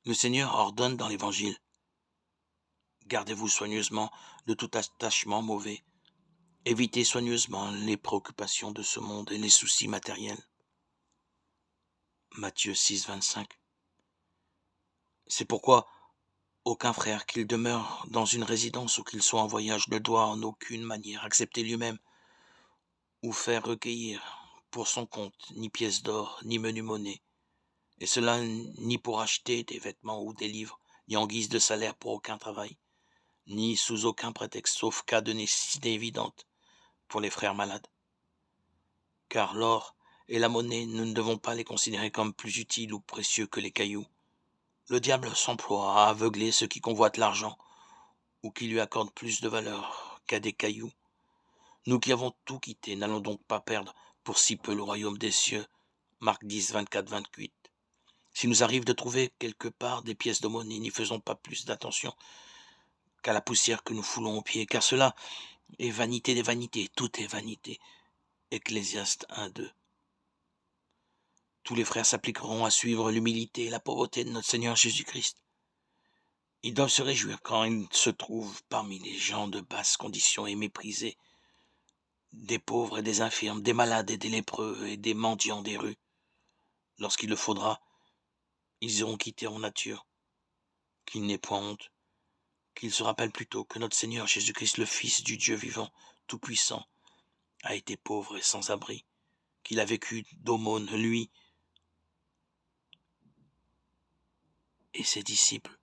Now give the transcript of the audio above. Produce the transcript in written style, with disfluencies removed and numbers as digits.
Le Seigneur ordonne dans l'Évangile: gardez-vous soigneusement de tout attachement mauvais. Évitez soigneusement les préoccupations de ce monde et les soucis matériels. Matthieu 6, 25. C'est pourquoi aucun frère, qu'il demeure dans une résidence ou qu'il soit en voyage, ne doit en aucune manière accepter lui-même ou faire recueillir pour son compte ni pièces d'or, ni menu monnaie, et cela ni pour acheter des vêtements ou des livres, ni en guise de salaire pour aucun travail, ni sous aucun prétexte, sauf cas de nécessité évidente pour les frères malades. Car l'or et la monnaie, nous ne devons pas les considérer comme plus utiles ou précieux que les cailloux. Le diable s'emploie à aveugler ceux qui convoitent l'argent ou qui lui accordent plus de valeur qu'à des cailloux. Nous qui avons tout quitté, n'allons donc pas perdre pour si peu le royaume des cieux. Marc 10, 24, 28. Si nous arrive de trouver quelque part des pièces de monnaie, n'y faisons pas plus d'attention qu'à la poussière que nous foulons aux pieds, car cela est vanité des vanités, tout est vanité. Ecclésiaste 1, 2. Tous les frères s'appliqueront à suivre l'humilité et la pauvreté de notre Seigneur Jésus-Christ. Ils doivent se réjouir quand ils se trouvent parmi les gens de basse condition et méprisés, des pauvres et des infirmes, des malades et des lépreux et des mendiants des rues. Lorsqu'il le faudra, ils auront quitté en nature, qu'ils n'aient point honte, qu'ils se rappellent plutôt que notre Seigneur Jésus-Christ, le Fils du Dieu vivant, tout-puissant, a été pauvre et sans abri, qu'il a vécu d'aumône, lui et ses disciples,